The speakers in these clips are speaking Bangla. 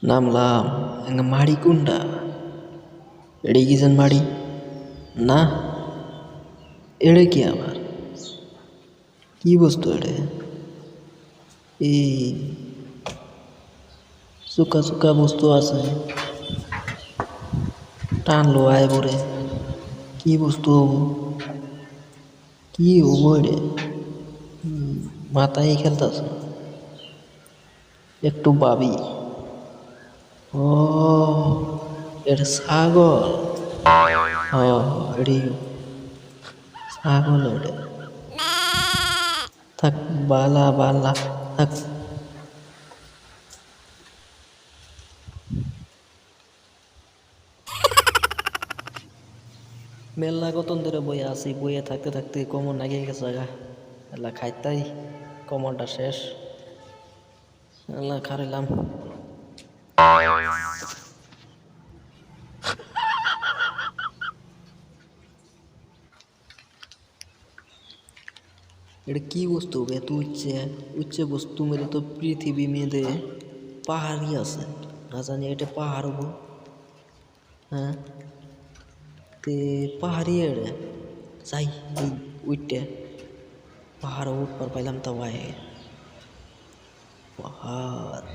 নামলাম এঙ্গা মাড়ি কোনটা? এড়ে গিয়েছেন মাড়ি না, এড়ে কি আবার কি বস্তু এড়ে? এই চুকা চুকা বস্তু আছে, টানলো আয় পরে কি বস্তু হবো? কি হবো এড়ে? মাথায় খেলতেছে একটু ভাবি। ও এটা ছাগল। এটি ছাগল ওটা। থাক বালা বালা থাক। মেলা কতন ধরে বইয়ে আছি, বইয়ে থাকতে থাকতে কমর নাগে গেছে গা। এলা খাইতাই কমরটা শেষ। এলা খারাইলাম। এটা কি বস্তু এত উচ্চে উচ্চে বস্তু মেলে তো পৃথিবী মেয়েদে পাহাড়ই আছে, না জানি এটা পাহাড় হবো। হ্যাঁ তে পাহাড়ি এড়ে যাই এই উঠতে পাহাড় উঠবার পাইলাম তা ভাই পাহাড়।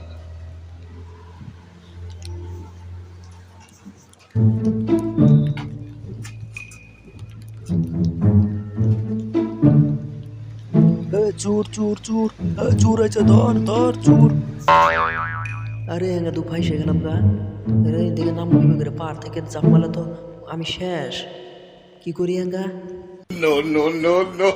চোর চোর চোর চোর আছে, ধর ধর চোর। আরে এঙ্গা দু ভাই সেখানে আমরা আরে দিকে নাম বলবে করে পাহাড় থেকে চাপ মারলে তো আমি শেষ। কি করি এঙ্গা? No, no, no, no.